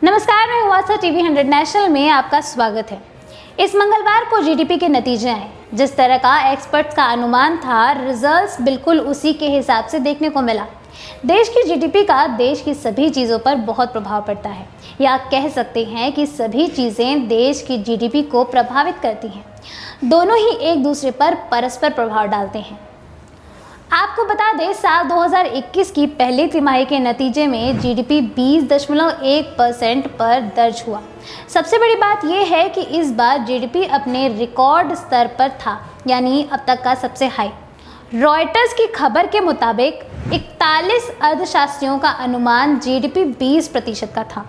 नमस्कार, मैं हुआ टीवी 100 नेशनल में आपका स्वागत है। इस मंगलवार को जीडीपी के नतीजे आए। जिस तरह का एक्सपर्ट्स का अनुमान था, रिजल्ट्स बिल्कुल उसी के हिसाब से देखने को मिला। देश की जीडीपी का देश की सभी चीज़ों पर बहुत प्रभाव पड़ता है, या कह सकते हैं कि सभी चीज़ें देश की जीडीपी को प्रभावित करती हैं। दोनों ही एक दूसरे पर परस्पर प्रभाव डालते हैं। आपको बता दें, साल 2021 की पहली तिमाही के नतीजे में जीडीपी 20.1% पर दर्ज हुआ। सबसे बड़ी बात यह है कि इस बार जीडीपी अपने रिकॉर्ड स्तर पर था, यानी अब तक का सबसे हाई। रॉयटर्स की खबर के मुताबिक 41 अर्थशास्त्रियों का अनुमान जीडीपी 20% का था।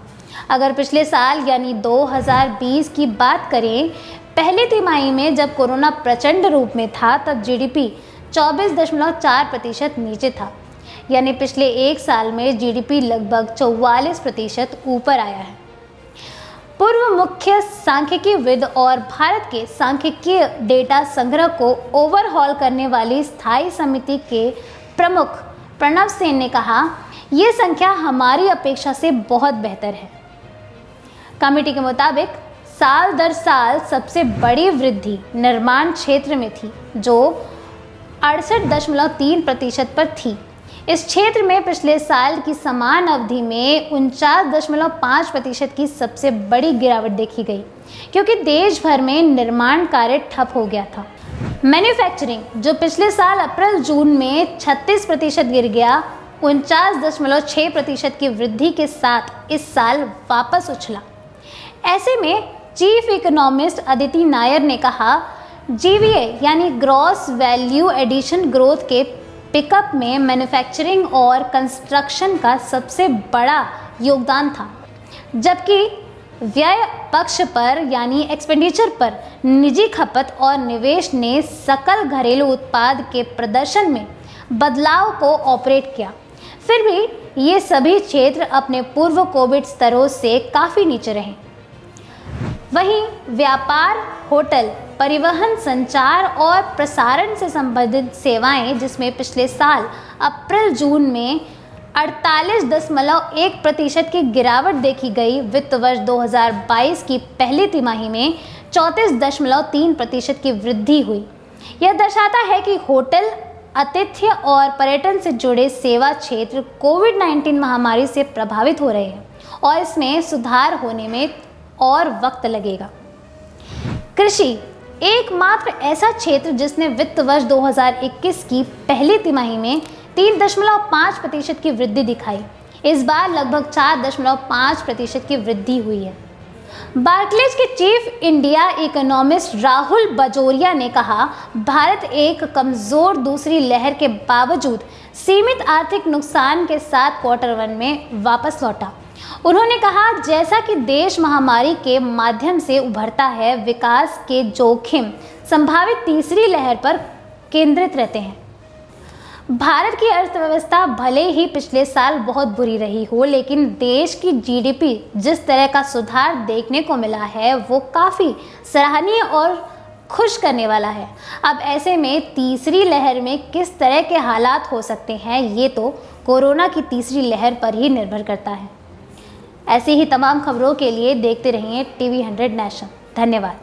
अगर पिछले साल यानी 2020 की बात करें, पहली तिमाही में जब कोरोना प्रचंड रूप में था, तब जीडीपी 24.4% नीचे था, यानी पिछले एक साल में जीडीपी लगभग 44% ऊपर आया है। पूर्व मुख्य सांख्यिकीविद और भारत के सांख्यिकीय डेटा संग्रह को ओवरहॉल करने वाली स्थायी समिति के प्रमुख प्रणव सेन ने कहा, ये संख्या हमारी अपेक्षा से बहुत बेहतर है। कमेटी के मुताबिक साल दर साल सबसे बड़ी वृद्धि निर्माण क्षेत्र में थी, जो 68.3% पर थी। इस क्षेत्र में पिछले साल की समान अवधि में 49.5% की सबसे बड़ी गिरावट देखी गई, क्योंकि देश भर में निर्माण कार्य ठप हो गया था। मैन्युफैक्चरिंग, जो पिछले साल अप्रैल जून में 36% गिर गया, 49.6% की वृद्धि के साथ इस साल वापस उछला। ऐसे में चीफ इकोनॉमिस्ट अदिति नायर ने कहा, जीवीए यानी ग्रॉस वैल्यू एडिशन ग्रोथ के पिकअप में मैन्युफैक्चरिंग और कंस्ट्रक्शन का सबसे बड़ा योगदान था, जबकि व्यय पक्ष पर यानी एक्सपेंडिचर पर निजी खपत और निवेश ने सकल घरेलू उत्पाद के प्रदर्शन में बदलाव को ऑपरेट किया। फिर भी ये सभी क्षेत्र अपने पूर्व कोविड स्तरों से काफ़ी नीचे रहे। वहीं व्यापार, होटल, परिवहन, संचार और प्रसारण से संबंधित सेवाएं, जिसमें पिछले साल अप्रैल जून में 48.1% की गिरावट देखी गई, वित्त वर्ष 2022 की पहली तिमाही में 34.3% की वृद्धि हुई। यह दर्शाता है कि होटल, आतिथ्य और पर्यटन से जुड़े सेवा क्षेत्र कोविड-19 महामारी से प्रभावित हो रहे हैं और इसमें सुधार होने में और वक्त लगेगा। कृषि एकमात्र ऐसा क्षेत्र जिसने वित्त वर्ष 2021 की पहली तिमाही में 3.5% की वृद्धि दिखाई। इस बार लगभग 4.5% की वृद्धि हुई है। बार्कलेज के chief India economist Rahul Bajoria ने कहा, भारत एक कमजोर दूसरी लहर के बावजूद सीमित आर्थिक नुकसान के साथ क्वार्टर 1 में वापस लौटा। उन्होंने कहा, जैसा कि देश महामारी के माध्यम से उभरता है, विकास के जोखिम संभावित तीसरी लहर पर केंद्रित रहते हैं। भारत की अर्थव्यवस्था भले ही पिछले साल बहुत बुरी रही हो, लेकिन देश की जीडीपी जिस तरह का सुधार देखने को मिला है, वो काफ़ी सराहनीय और खुश करने वाला है। अब ऐसे में तीसरी लहर में किस तरह के हालात हो सकते हैं, ये तो कोरोना की तीसरी लहर पर ही निर्भर करता है। ऐसी ही तमाम खबरों के लिए देखते रहिए टीवी 100 नेशनल। धन्यवाद।